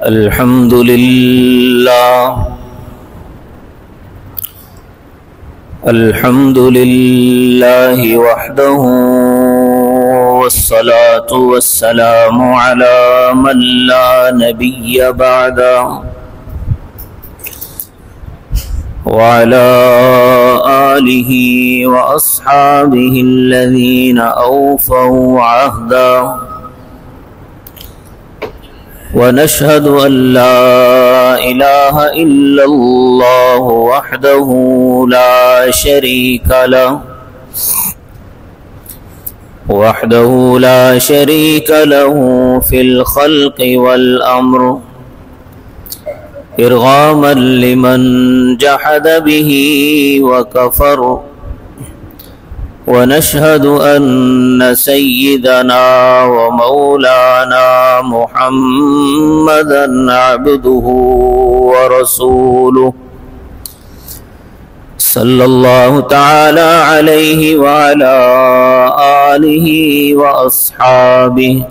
الحمد لله الحمد لله وحده والصلاة والسلام على من لا نبي بعده وعلى آله وأصحابه الذين أوفوا عهده ونشهد أن لا إله إلا الله وحده لا شريك له في الخلق والأمر إرغاما لمن جحد به وكفر ونشهد أن سيدنا ومولانا محمدا عبده ورسوله صلى الله تعالى عليه وعلى آله وأصحابه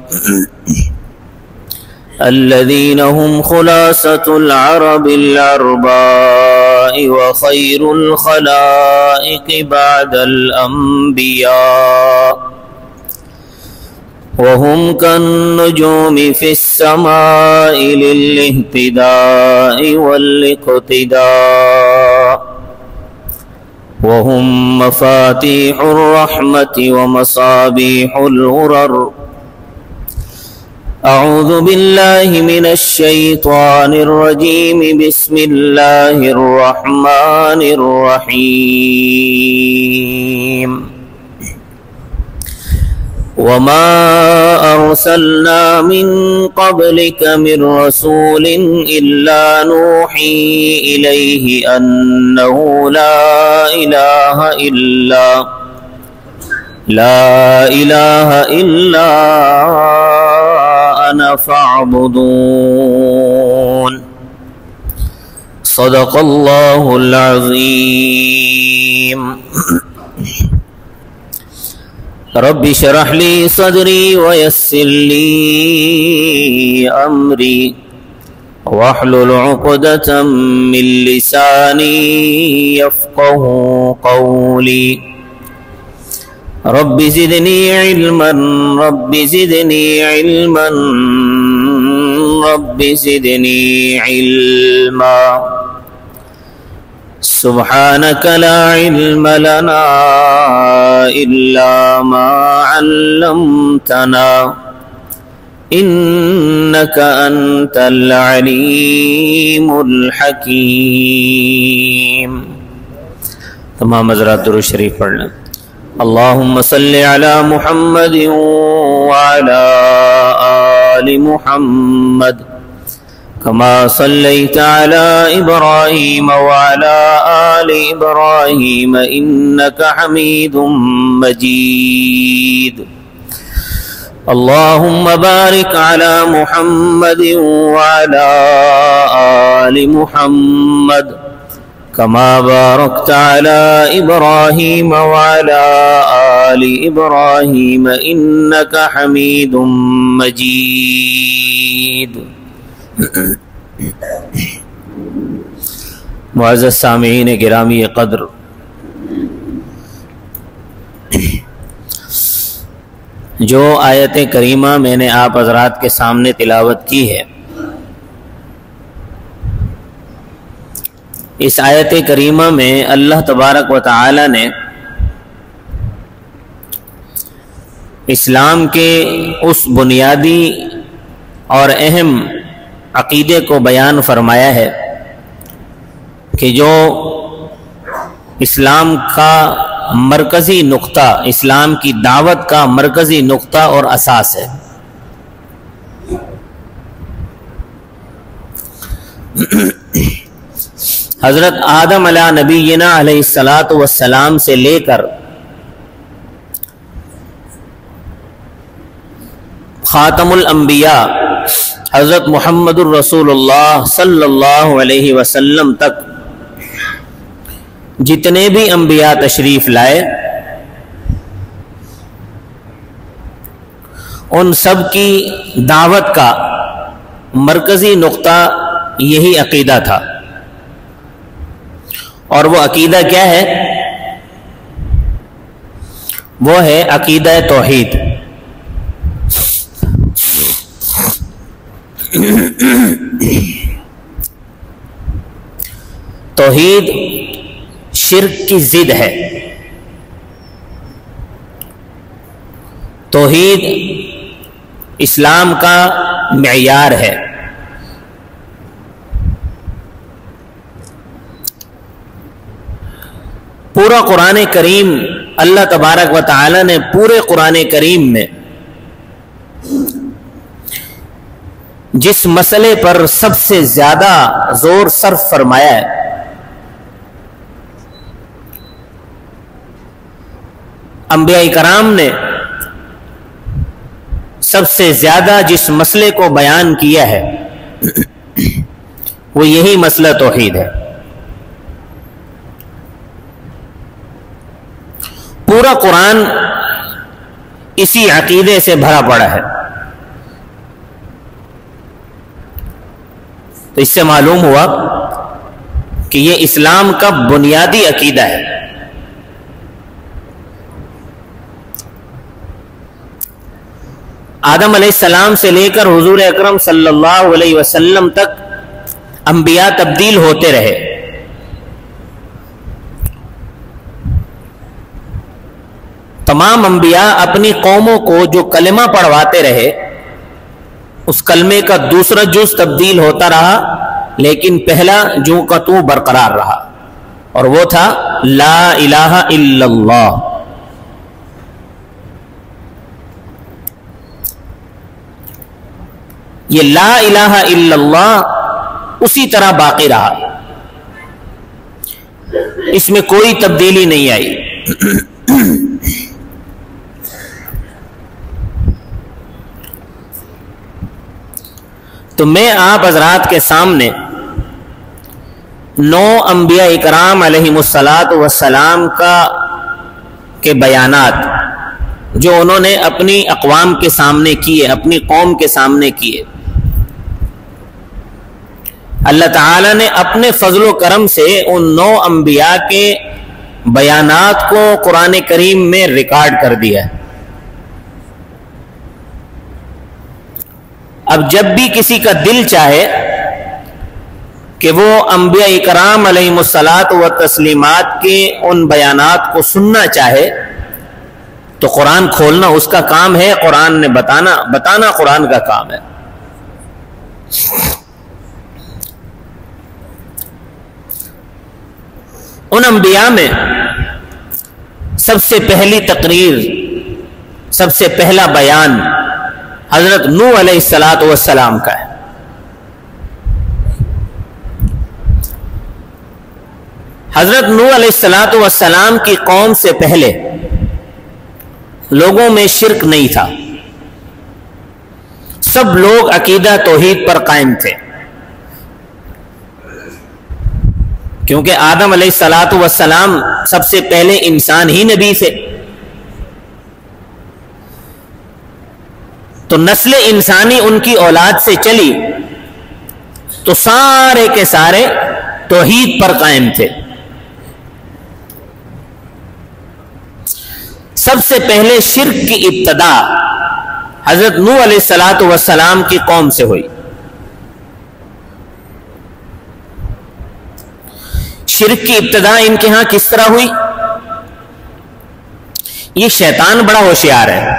الذين هم خلاصة العرب العرباء وخير الخلائق بعد الأنبياء وهم كالنجوم في السماء للاهتداء والاقتداء وهم مفاتيح الرحمة ومصابيح الغرر. أعوذ بالله من الشيطان الرجيم. بسم الله الرحمن الرحيم. وما أرسلنا من قبلك من رسول إلا نوحي إليه أنه لا إله إلا أنا فاعبدون. صدق الله العظيم. رب اشرح لي صدري ويسر لي أمري واحلل عقدة من لساني يفقه قولي. رب زدني علما رب زدني علما رب زدني علما. سبحانك لا علم لنا إلا ما علمتنا إنك أنت العليم الحكيم. تمام حضرات درود شریف پڑھ لیں. اللهم صل على محمد وعلى آل محمد كما صليت على إبراهيم وعلى آل إبراهيم إنك حميد مجيد. اللهم بارك على محمد وعلى آل محمد كما باركت على إبراهيم وعلى آل إبراهيم إنك حميد مجيد. معزز سامعین گرامی قدر، جو آیت کریمہ میں نے آپ حضرات کے سامنے تلاوت کی ہے، اس آیت کریمہ میں اللہ تبارک و تعالی نے اسلام کے اس بنیادی اور اہم عقیدے کو بیان فرمایا ہے کہ جو اسلام کا مرکزی نقطہ، اسلام کی دعوت کا مرکزی نقطہ اور اساس ہے. حضرت آدم علیہ نبینا علیہ السلام سے لے کر خاتم الانبیاء حضرت محمد الرسول اللہ صلی اللہ علیہ وسلم تک جتنے بھی انبیاء تشریف لائے ان سب کی دعوت کا مرکزی نقطہ یہی عقیدہ تھا، اور وہ عقیدہ کیا ہے؟ وہ ہے عقیدہ توحید۔ توحید شرک کی ضد ہے، توحید اسلام کا معیار ہے۔ پورا قرآن کریم، اللہ تبارک و تعالی نے پورے قرآن کریم میں جس مسئلے پر سب سے زیادہ زور صرف فرمایا ہے، انبیاء کرام نے سب سے زیادہ جس مسئلے کو بیان کیا ہے وہ یہی مسئلہ توحید ہے۔ پورا قرآن اسی عقیدے سے بھرا پڑا ہے۔ تو اس سے معلوم ہوا کہ یہ اسلام کا بنیادی عقیدہ ہے۔ آدم علیہ السلام سے لے کر حضور اکرم صلی اللہ علیہ وسلم تک انبیاء تبدیل ہوتے رہے، تمام انبیاء اپنی قوموں کو جو کلمہ پڑھواتے رہے، اس کلمے کا دوسرا جز تبدیل ہوتا رہا، لیکن پہلا جو کا تو برقرار رہا، اور وہ تھا لا الہ الا اللہ۔ یہ لا الہ الا اللہ اسی طرح باقی رہا، اس میں کوئی تبدیلی نہیں آئی۔ تو میں آپ حضرات کے سامنے 9 انبیاء اکرام علیہم الصلاۃ والسلام کے بیانات جو انہوں نے اپنی اقوام کے سامنے کیے، اپنی قوم کے سامنے کیے، اللہ تعالیٰ نے اپنے فضل و کرم سے ان 9 انبیاء کے بیانات کو قرآن کریم میں ریکارڈ کر دیا ہے۔ اب جب بھی کسی کا دل چاہے کہ وہ انبیاء اکرام علیہم الصلاۃ و تسلیمات کے ان بیانات کو سننا چاہے تو قرآن کھولنا اس کا کام ہے، قرآن نے بتانا قرآن کا کام ہے۔ ان انبیاء میں سب سے پہلی تقریر، سب سے پہلا بیان حضرت نوح علیہ الصلاۃ والسلام کا ہے۔ حضرت نوح علیہ الصلاۃ والسلام کی قوم سے پہلے لوگوں میں شرک نہیں تھا، سب لوگ عقیدہ توحید پر قائم تھے، کیونکہ آدم علیہ الصلاۃ والسلام سب سے پہلے انسان ہی نبی تھے، تو نسل انسانی ان کی اولاد سے چلی تو سارے کے سارے توحید پر قائم تھے۔ سب سے پہلے شرک کی ابتدا حضرت نوح علیہ الصلاۃ والسلام کی قوم سے ہوئی۔ شرک کی ابتدا ان کے ہاں کس طرح ہوئی؟ یہ شیطان بڑا ہوشیار ہے،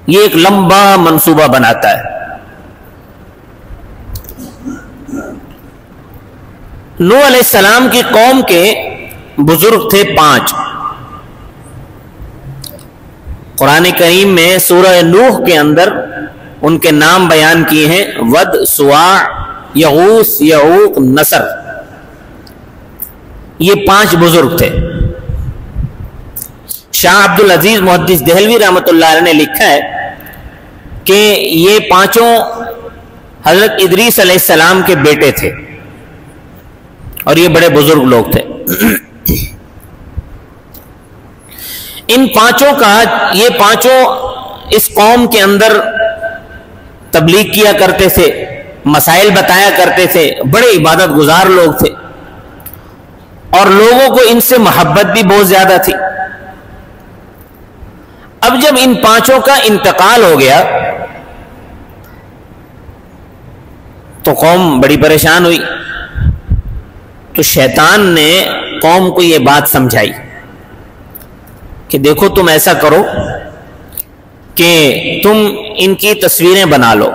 یہ ایک لمبا منصوبہ بناتا ہے۔ نوح علیہ السلام کی قوم کے بزرگ تھے 5۔ قرآن کریم میں سورہ نوح کے اندر ان کے نام بیان کیے ہیں، ود، سواع، یغوث، یعوق، نصر۔ یہ 5 بزرگ تھے۔ شاہ عبد العزیز محدث دہلوی رحمۃ اللہ علیہ نے لکھا ہے کہ یہ 5 حضرت ادریس علیہ السلام کے بیٹے تھے اور یہ بڑے بزرگ لوگ تھے۔ ان 5 کا، یہ 5 اس قوم کے اندر تبلیغ کیا کرتے تھے، مسائل بتایا کرتے تھے، بڑے عبادت گزار لوگ تھے، اور لوگوں کو ان سے محبت بھی بہت زیادہ تھی۔ اب جب ان پانچوں کا انتقال ہو گیا تو قوم بڑی پریشان ہوئی۔ تو شیطان نے قوم کو یہ بات سمجھائی کہ دیکھو تم ایسا کرو کہ تم ان کی تصویریں بنا لو،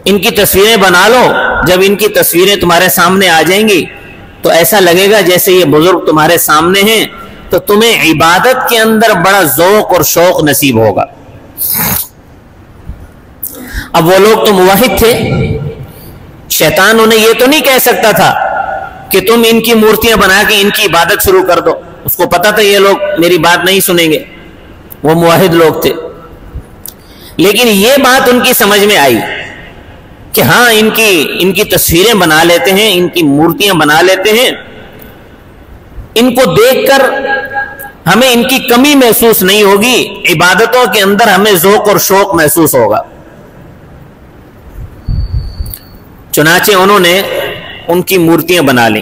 ان کی تصویریں بنا لو، جب ان کی تصویریں تمہارے سامنے آ جائیں گی تو ایسا لگے گا جیسے یہ بزرگ تمہارے سامنے ہیں، تو تمہیں عبادت کے اندر بڑا ذوق اور شوق نصیب ہوگا۔ اب وہ لوگ تو موحد تھے، شیطان انہیں یہ تو نہیں کہہ سکتا تھا کہ تم ان کی مورتیاں بنا کے ان کی عبادت شروع کر دو، اس کو پتا تھا یہ لوگ میری بات نہیں سنیں گے، وہ موحد لوگ تھے۔ لیکن یہ بات ان کی سمجھ میں آئی کہ ہاں ان کی تصویریں بنا لیتے ہیں، ان کی مورتیاں بنا لیتے ہیں، ان کو دیکھ کر ہمیں ان کی کمی محسوس نہیں ہوگی، عبادتوں کے اندر ہمیں ذوق اور شوق محسوس ہوگا۔ چنانچہ انہوں نے ان کی مورتیاں بنا لیں،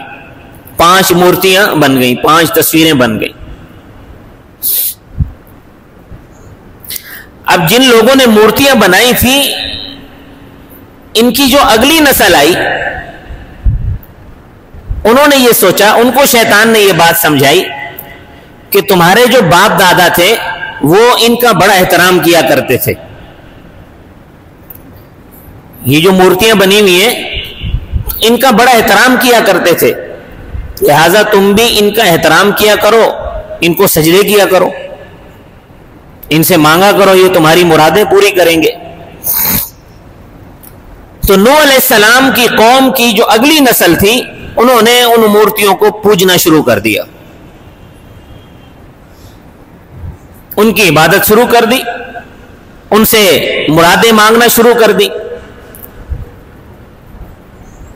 5 مورتیاں بن گئیں، 5 تصویریں بن گئیں۔ اب جن لوگوں نے مورتیاں بنائی تھی، ان کی جو اگلی نسل آئی، انہوں نے یہ سوچا، ان کو شیطان نے یہ بات سمجھائی کہ تمہارے جو باپ دادا تھے وہ ان کا بڑا احترام کیا کرتے تھے، یہ جو مورتیاں بنی ہوئی ہیں ان کا بڑا احترام کیا کرتے تھے، لہذا تم بھی ان کا احترام کیا کرو، ان کو سجدے کیا کرو، ان سے مانگا کرو، یہ تمہاری مرادیں پوری کریں گے۔ تو نوح علیہ السلام کی قوم کی جو اگلی نسل تھی، انہوں نے ان مورتیوں کو پوجنا شروع کر دیا، ان کی عبادت شروع کر دی، ان سے مرادیں مانگنا شروع کر دی۔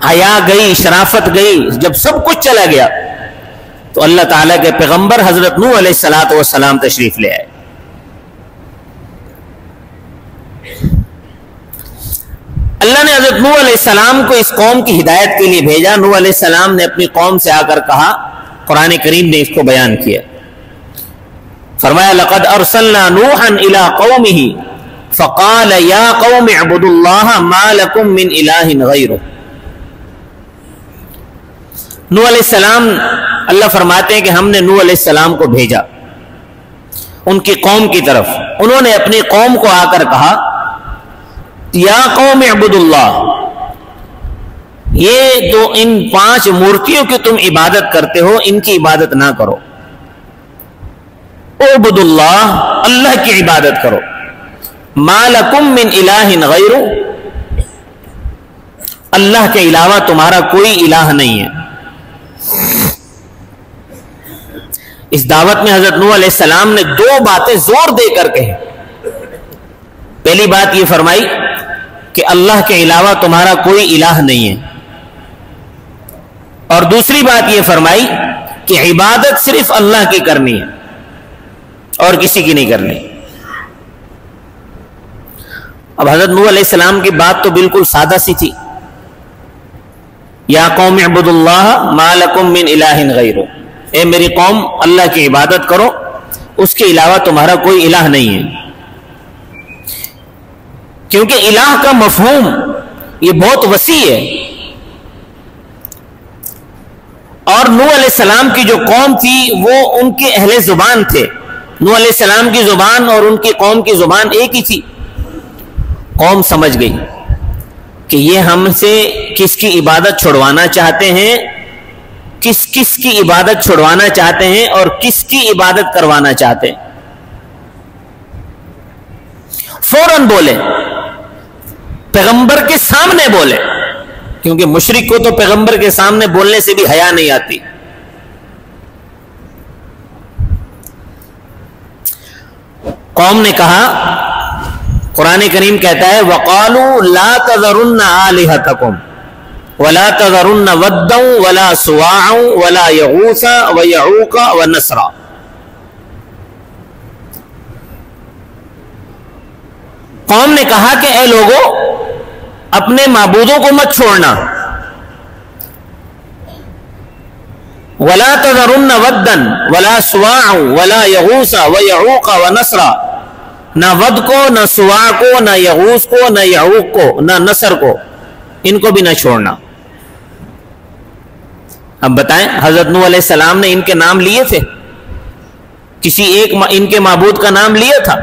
حیا گئی، شرافت گئی، جب سب کچھ چلا گیا تو اللہ تعالیٰ کے پیغمبر حضرت نوح علیہ السلام تشریف لے آئے۔ اللہ نے حضرت نوح علیہ السلام کو اس قوم کی ہدایت کے لیے بھیجا۔ نوح علیہ السلام نے اپنی قوم سے آ کر کہا، قرآن کریم نے اس کو بیان کیا، فرمایا لقد ارسلنا نوحا الى قومه فقال یا قوم اعبدوا اللہ ما لکم من الہ غیرہ۔ نوح علیہ السلام، اللہ فرماتے ہیں کہ ہم نے نوح علیہ السلام کو بھیجا ان کی قوم کی طرف، انہوں نے اپنی قوم کو آ کر کہا یا قوم اعبدوا اللہ، یہ تو ان 5 مورتیوں کی تم عبادت کرتے ہو، ان کی عبادت نہ کرو، اعبدوا اللہ، اللہ کی عبادت کرو، ما لکم من الہ غیرہ، اللہ کے علاوہ تمہارا کوئی الہ نہیں ہے۔ اس دعوت میں حضرت نوح علیہ السلام نے 2 باتیں زور دے کر کہی۔ پہلی بات یہ فرمائی کہ اللہ کے علاوہ تمہارا کوئی الہ نہیں ہے، اور دوسری بات یہ فرمائی کہ عبادت صرف اللہ کی کرنی ہے اور کسی کی نہیں کرنی۔ اب حضرت نوح علیہ السلام کی بات تو بالکل سادہ سی تھی، یا قوم اعبدوا اللہ ما لکم من الہ غیرہ، اے میری قوم اللہ کی عبادت کرو، اس کے علاوہ تمہارا کوئی الہ نہیں ہے۔ کیونکہ الہ کا مفہوم یہ بہت وسیع ہے، اور نوح علیہ السلام کی جو قوم تھی وہ ان کے اہل زبان تھے، نوح علیہ السلام کی زبان اور ان کی قوم کی زبان ایک ہی تھی۔ قوم سمجھ گئی کہ یہ ہم سے کس کی عبادت چھڑوانا چاہتے ہیں، کس کی عبادت چھڑوانا چاہتے ہیں اور کس کی عبادت کروانا چاہتے ہیں۔ فوراً بولے، پیغمبر کے سامنے بولے، کیونکہ مشرک کو تو پیغمبر کے سامنے بولنے سے بھی حیا نہیں آتی۔ قوم نے کہا، قرآن کریم کہتا ہے وَقَالُوا لَا تَذَرُنَّ آلِهَتَكُمْ وَلَا تَذَرُنَّ وَدًّا وَلَا سُوَاعًا وَلَا يَغُوثَ وَيَعُوقَ وَنَسْرًا۔ قوم نے کہا کہ اے لوگوں، اپنے معبودوں کو مت چھوڑنا. وَلَا تَذَرُنَّ وَدًّا وَلَا سُوَاعًا وَلَا يَغُوثَ وَيَعُوقَ وَنَسْرًا. نہ ود کو، نہ سواع کو، نہ یغوث کو، نہ یعوق کو، نہ نصر کو، ان کو بھی نہ چھوڑنا. اب بتائیں، حضرت نوح علیہ السلام نے ان کے نام لیے تھے؟ کسی ایک ان کے معبود کا نام لیا تھا؟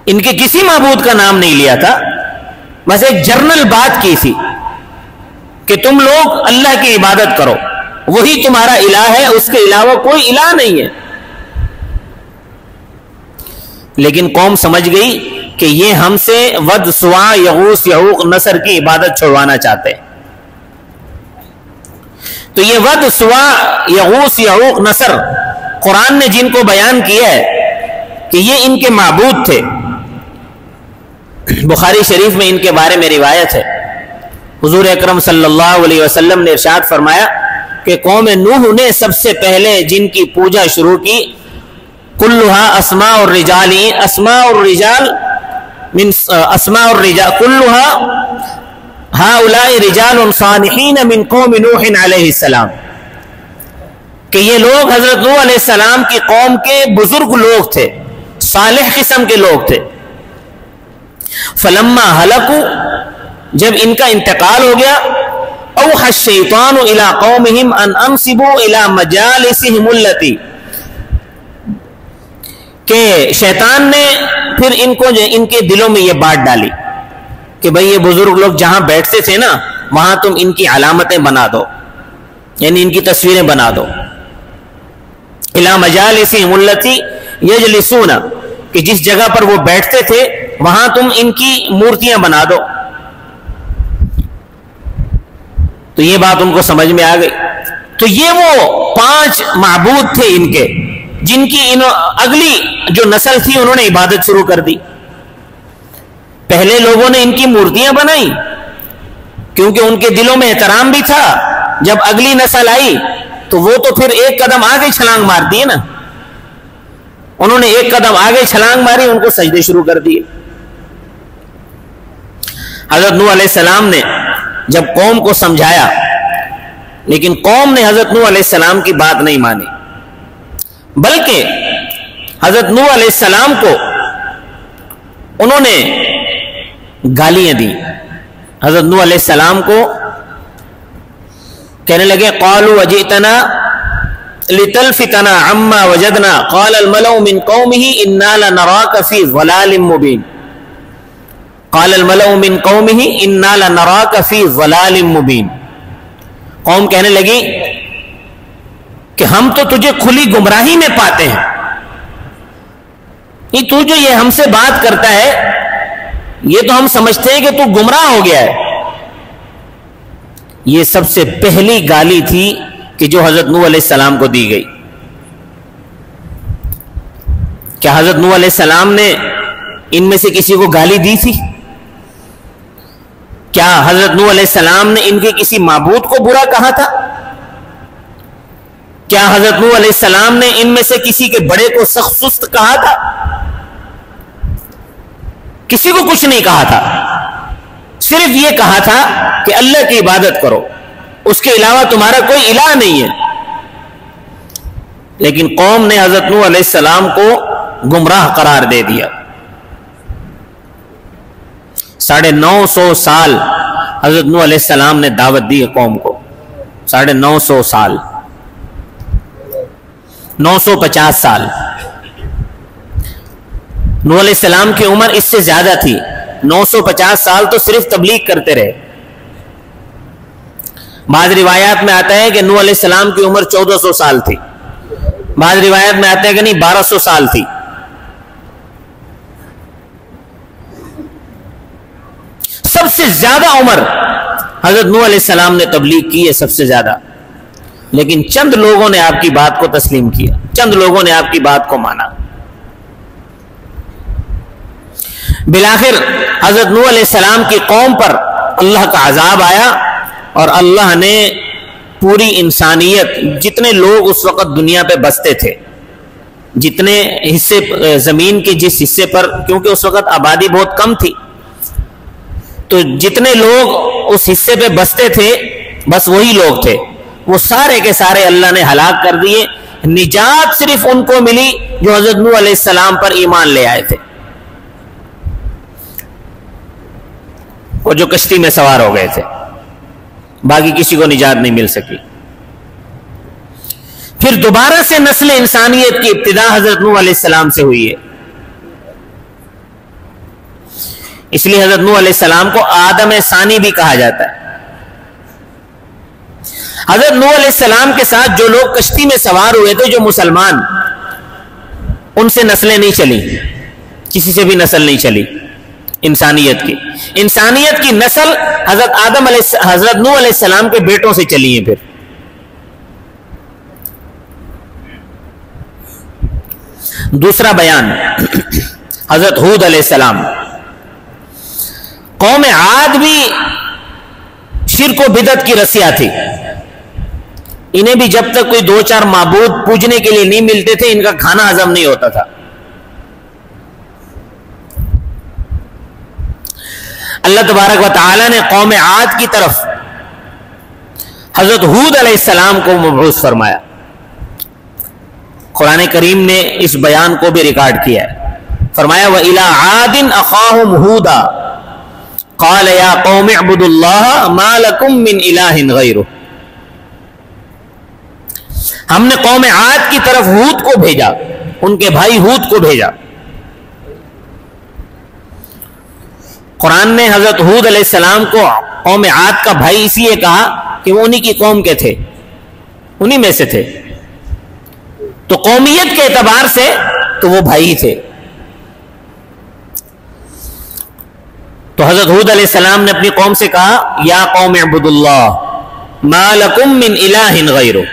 ان کے کسی معبود کا نام نہیں لیا تھا. بس ایک جرنل بات کی تھی کہ تم لوگ اللہ کی عبادت کرو، وہی تمہارا الہ ہے، اس کے علاوہ کوئی الہ نہیں ہے. لیکن قوم سمجھ گئی کہ یہ ہم سے ود، سواع، یغوث، یعوق، نصر کی عبادت چھوڑوانا چاہتے ہیں. تو یہ ود، سواع، یغوث، یعوق، نصر قرآن نے جن کو بیان کیا ہے کہ یہ ان کے معبود تھے، بخاری شریف میں ان کے بارے میں روایت ہے. حضور اکرم صلی اللہ علیہ وسلم نے ارشاد فرمایا کہ قوم نوح نے سب سے پہلے جن کی پوجا شروع کی، کلھا اسماء الرجال، اسماء الرجال من اسماء الرجال کلھا ہؤلاء رجال صالحین من قوم نوح علیہ السلام، کہ یہ لوگ حضرت نوح علیہ السلام کی قوم کے بزرگ لوگ تھے، صالح قسم کے لوگ تھے. فلما ہلکوا، جب ان کا انتقال ہو گیا، اوحى الشیطان الى قومهم ان انصبوا الى مجالسهم التي، کہ شیطان نے پھر ان کو ان کے دلوں میں یہ بات ڈالی کہ بھئی یہ بزرگ لوگ جہاں بیٹھتے تھے نا، وہاں تم ان کی علامتیں بنا دو، یعنی ان کی تصویریں بنا دو. الى مجالسهم التي يجلسون، کہ جس جگہ پر وہ بیٹھتے تھے وہاں تم ان کی مورتیاں بنا دو. تو یہ بات ان کو سمجھ میں آ گئی. تو یہ وہ 5 معبود تھے ان کے، جن کی اگلی جو نسل تھی انہوں نے عبادت شروع کر دی. پہلے لوگوں نے ان کی مورتیاں بنائی کیونکہ ان کے دلوں میں احترام بھی تھا. جب اگلی نسل آئی تو وہ تو پھر ایک قدم آگے چھلانگ مار دیے نا، انہوں نے ایک قدم آگے چھلانگ ماری، ان کو سجدے شروع کر دیے. حضرت نوح علیہ السلام نے جب قوم کو سمجھایا، لیکن قوم نے حضرت نوح علیہ السلام کی بات نہیں مانی، بلکہ حضرت نوح علیہ السلام کو انہوں نے گالیاں دی. حضرت نوح علیہ السلام کو کہنے لگے قالوا وجئتنا لتلفتنا عما وجدنا قال الملأ من قومه انا لنراك في ضلال مبين. قال الملأ من قومه انا لنراك في ضلال مبين. قوم کہنے لگی کہ ہم تو تجھے کھلی گمراہی میں پاتے ہیں، یہ تو جو یہ ہم سے بات کرتا ہے یہ تو ہم سمجھتے ہیں کہ تو گمراہ ہو گیا ہے. یہ سب سے پہلی گالی تھی کہ جو حضرت نوح علیہ السلام کو دی گئی. کیا حضرت نوح علیہ السلام نے ان میں سے کسی کو گالی دی تھی؟ کیا حضرت نوح علیہ السلام نے ان کے کسی معبود کو برا کہا تھا؟ کیا حضرت نوح علیہ السلام نے ان میں سے کسی کے بڑے کو سخت سست کہا تھا؟ کسی کو کچھ نہیں کہا تھا، صرف یہ کہا تھا کہ اللہ کی عبادت کرو، اس کے علاوہ تمہارا کوئی الہ نہیں ہے. لیکن قوم نے حضرت نوح علیہ السلام کو گمراہ قرار دے دیا. 950 سال حضرت نوح علیہ السلام نے دعوت دی قوم کو. 950 سال، 950 سال. نوح علیہ السلام کی عمر اس سے زیادہ تھی. 950 سال تو صرف تبلیغ کرتے رہے. بعض روایات میں آتا ہے کہ نوح علیہ السلام کی عمر 1400 سال تھی، بعض روایات میں آتا ہے کہ نہیں 1200 سال تھی. سب سے زیادہ عمر حضرت نوح علیہ السلام نے تبلیغ کی ہے، سب سے زیادہ. لیکن چند لوگوں نے آپ کی بات کو تسلیم کیا، چند لوگوں نے آپ کی بات کو مانا. بالآخر حضرت نوح علیہ السلام کی قوم پر اللہ کا عذاب آیا اور اللہ نے پوری انسانیت، جتنے لوگ اس وقت دنیا پہ بستے تھے، جتنے حصے زمین کے جس حصے پر، کیونکہ اس وقت آبادی بہت کم تھی، تو جتنے لوگ اس حصے پہ بستے تھے بس وہی لوگ تھے، وہ سارے کے سارے اللہ نے ہلاک کر دیے. نجات صرف ان کو ملی جو حضرت نوح علیہ السلام پر ایمان لے آئے تھے، اور جو کشتی میں سوار ہو گئے تھے، باقی کسی کو نجات نہیں مل سکی. پھر دوبارہ سے نسل انسانیت کی ابتدا حضرت نوح علیہ السلام سے ہوئی ہے. اس لیے حضرت نوح علیہ السلام کو آدم ثانی بھی کہا جاتا ہے. حضرت نوح علیہ السلام کے ساتھ جو لوگ کشتی میں سوار ہوئے تھے، جو مسلمان، ان سے نسلیں نہیں چلی، کسی سے بھی نسل نہیں چلی انسانیت کی نسل حضرت نوح علیہ السلام کے بیٹوں سے چلی ہیں. پھر دوسرا بیان حضرت ہود علیہ السلام. قوم عاد بھی شرک و بدعت کی رسیا تھی. انہیں بھی جب تک کوئی 2-4 معبود پوجنے کے لیے نہیں ملتے تھے، ان کا کھانا ہضم نہیں ہوتا تھا. اللہ تبارک و تعالی نے قوم عاد کی طرف حضرت ہود علیہ السلام کو مبعوث فرمایا. قرآن کریم نے اس بیان کو بھی ریکارڈ کیا ہے. فرمایا وَإِلَىٰ عَادٍ أَخَاهُمْ هُودًا قَالَ يَا قَوْمِ اعْبُدُوا اللَّهَ مَا لَكُمْ مِنْ إِلَٰهٍ غَيْرُهُ. ہم نے قوم عاد کی طرف ہود کو بھیجا، ان کے بھائی ہود کو بھیجا. قرآن نے حضرت ہود علیہ السلام کو قوم عاد کا بھائی اس لیے کہا کہ وہ انہی کی قوم کے تھے، انہی میں سے تھے، تو قومیت کے اعتبار سے تو وہ بھائی تھے. تو حضرت ہود علیہ السلام نے اپنی قوم سے کہا یا قوم اعبدوا اللہ ما لکم من الہ غیرہ،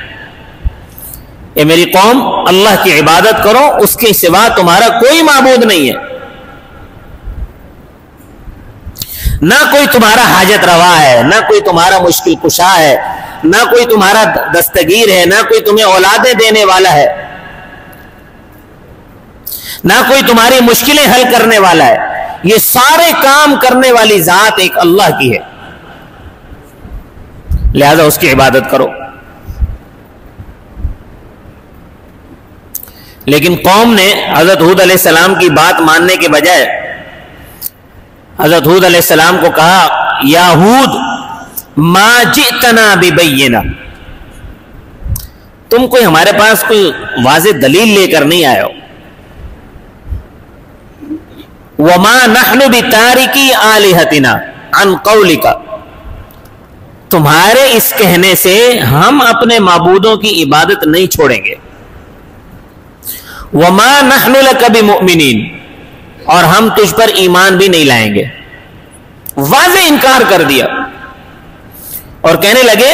اے میری قوم اللہ کی عبادت کرو، اس کے سوا تمہارا کوئی معبود نہیں ہے، نہ کوئی تمہارا حاجت روا ہے، نہ کوئی تمہارا مشکل کشا ہے، نہ کوئی تمہارا دستگیر ہے، نہ کوئی تمہیں اولادیں دینے والا ہے، نہ کوئی تمہاری مشکلیں حل کرنے والا ہے. یہ سارے کام کرنے والی ذات ایک اللہ کی ہے، لہذا اس کی عبادت کرو. لیکن قوم نے حضرت ہود علیہ السلام کی بات ماننے کے بجائے حضرت ہود علیہ السلام کو کہا یا ہود ما جئتنا ببینہ، تم کوئی ہمارے پاس کوئی واضح دلیل لے کر نہیں آئے ہو. وما نحن بتارکی آلہتنا عن قولک، تمہارے اس کہنے سے ہم اپنے معبودوں کی عبادت نہیں چھوڑیں گے. وما نحن لک بمؤمنین، اور ہم تجھ پر ایمان بھی نہیں لائیں گے. واضح انکار کر دیا اور کہنے لگے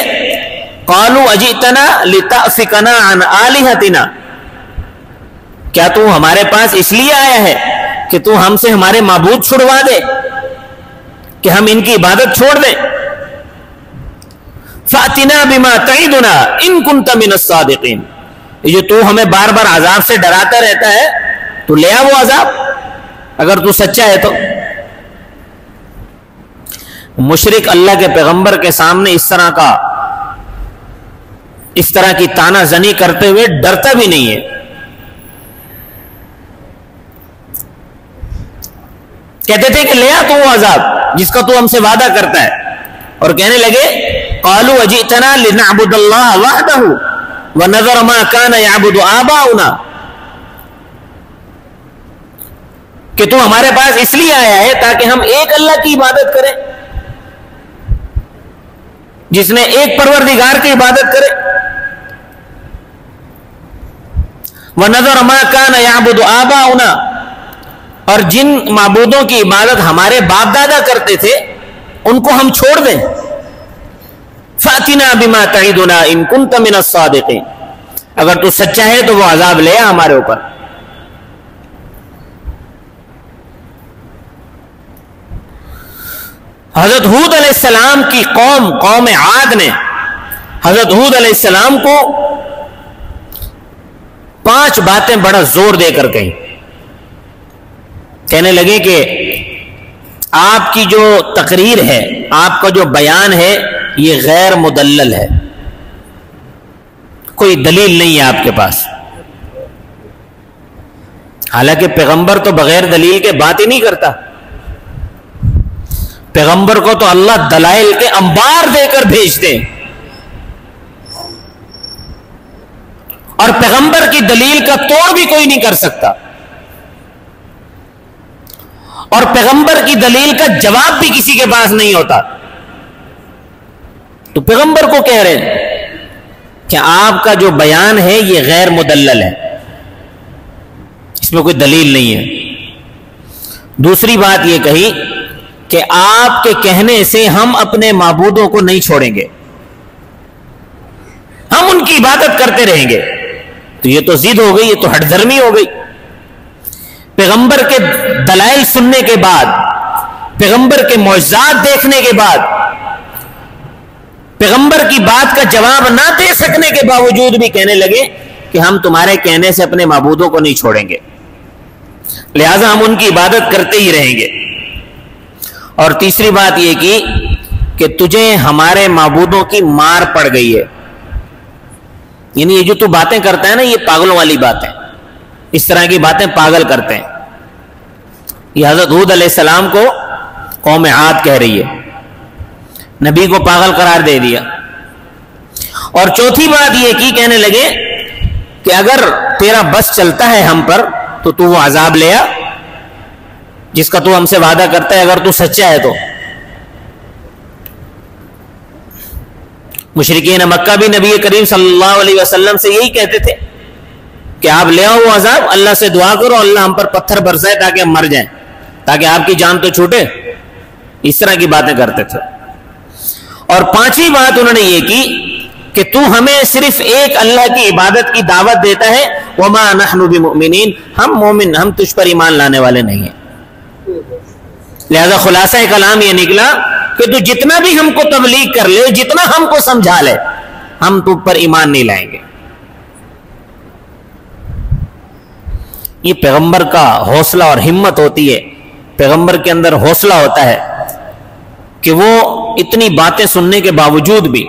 قالوا اجئتنا لتأفکنا عن آلہتنا، کیا تو ہمارے پاس اس لیے آیا ہے کہ تو ہم سے ہمارے معبود چھڑوا دے، کہ ہم ان کی عبادت چھوڑ دیں. فَأْتِنَا بِمَا تَعِدُنَا إِن كُنْتَ مِنَ الصَّادِقِينَ، یہ جو تو ہمیں بار بار عذاب سے ڈراتا رہتا ہے، تو لے آ وہ عذاب اگر تو سچا ہے تو. مشرک اللہ کے پیغمبر کے سامنے اس طرح کی تانا زنی کرتے ہوئے ڈرتا بھی نہیں ہے. کہتے تھے کہ لے آ تو وہ عذاب جس کا تو ہم سے وعدہ کرتا ہے، اور کہنے لگے قالوا اجئتنا لنعبد اللہ وحدہ ونذر ما كان يعبد آباؤنا، کہ تو ہمارے پاس اس لیے آیا ہے تاکہ ہم ایک اللہ کی عبادت کریں، جس نے ایک پروردگار کی عبادت کرے. وَنَذَرَ مَا كَانَ يَعْبُدُ آبَاؤُنَا، اور جن معبودوں کی عبادت ہمارے باپ دادا کرتے تھے ان کو ہم چھوڑ دیں. فَأْتِنَا بِمَا تَعِدُنَا إِن كُنْتَ مِنَ الصَّادِقِينَ، اگر تو سچا ہے تو وہ عذاب لے آ ہمارے اوپر. حضرت ہود علیہ السلام کی قوم عاد نے حضرت ہود علیہ السلام کو 5 باتیں بڑا زور دے کر کہیں. کہنے لگے کہ آپ کی جو تقریر ہے، آپ کا جو بیان ہے، یہ غیر مدلل ہے، کوئی دلیل نہیں ہے آپ کے پاس. حالانکہ پیغمبر تو بغیر دلیل کے بات ہی نہیں کرتا. پیغمبر کو تو اللہ دلائل کے انبار دے کر بھیجتے ہیں، اور پیغمبر کی دلیل کا توڑ بھی کوئی نہیں کر سکتا، اور پیغمبر کی دلیل کا جواب بھی کسی کے پاس نہیں ہوتا. تو پیغمبر کو کہہ رہے ہیں کہ آپ کا جو بیان ہے یہ غیر مدلل ہے، اس میں کوئی دلیل نہیں ہے. دوسری بات یہ کہی کہ آپ کے کہنے سے ہم اپنے معبودوں کو نہیں چھوڑیں گے، ہم ان کی عبادت کرتے رہیں گے. تو یہ تو ضد ہو گئی، یہ تو ہٹ دھرمی ہو گئی. پیغمبر کے دلائل سننے کے بعد، پیغمبر کے معجزات دیکھنے کے بعد، پیغمبر کی بات کا جواب نہ دے سکنے کے باوجود بھی کہنے لگے کہ ہم تمہارے کہنے سے اپنے معبودوں کو نہیں چھوڑیں گے، لہذا ہم ان کی عبادت کرتے ہی رہیں گے. اور تیسری بات یہ کی کہ تجھے ہمارے معبودوں کی مار پڑ گئی ہے. یعنی یہ جو تو باتیں کرتا ہے نا، یہ پاگلوں والی باتیں، اس طرح کی باتیں پاگل کرتے ہیں. یہ حضرت ہود علیہ السلام کو قوم عاد کہہ رہی ہے، نبی کو پاگل قرار دے دیا. اور چوتھی بات یہ کی، کہنے لگے کہ اگر تیرا بس چلتا ہے ہم پر تو تو وہ عذاب لے آ جس کا تو ہم سے وعدہ کرتا ہے، اگر تو سچا ہے تو. مشرکین مکہ بھی نبی کریم صلی اللہ علیہ وسلم سے یہی کہتے تھے کہ آپ لے آؤ وہ عذاب، اللہ سے دعا کرو اللہ ہم پر پتھر برسائے تاکہ ہم مر جائیں، تاکہ آپ کی جان تو چھوٹے. اس طرح کی باتیں کرتے تھے. اور پانچویں بات انہوں نے یہ کی کہ تو ہمیں صرف ایک اللہ کی عبادت کی دعوت دیتا ہے، وما نحن بمؤمنین، ہم مومن، ہم تجھ پر ایمان لانے والے نہیں ہیں. لہذا خلاصہ کلام یہ نکلا کہ تو جتنا بھی ہم کو تبلیغ کر لے، جتنا ہم کو سمجھا لے، ہم تجھ پر ایمان نہیں لائیں گے. یہ پیغمبر کا حوصلہ اور ہمت ہوتی ہے. پیغمبر کے اندر حوصلہ ہوتا ہے کہ وہ اتنی باتیں سننے کے باوجود بھی،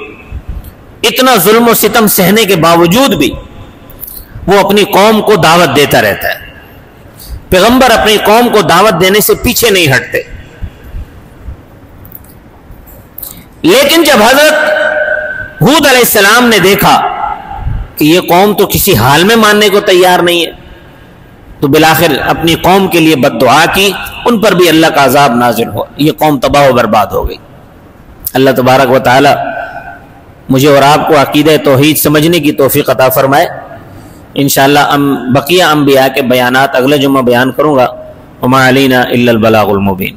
اتنا ظلم و ستم سہنے کے باوجود بھی وہ اپنی قوم کو دعوت دیتا رہتا ہے. پیغمبر اپنی قوم کو دعوت دینے سے پیچھے نہیں ہٹتے. لیکن جب حضرت ہود علیہ السلام نے دیکھا کہ یہ قوم تو کسی حال میں ماننے کو تیار نہیں ہے، تو بالآخر اپنی قوم کے لیے بد دعا کی، ان پر بھی اللہ کا عذاب نازل ہوا، یہ قوم تباہ و برباد ہو گئی. اللہ تبارک و تعالی مجھے اور آپ کو عقیدہ توحید سمجھنے کی توفیق عطا فرمائے. انشاءاللہ بقیہ انبیاء کے بیانات اگلے جمعہ بیان کروں گا. وما علینا الا البلاغ المبین.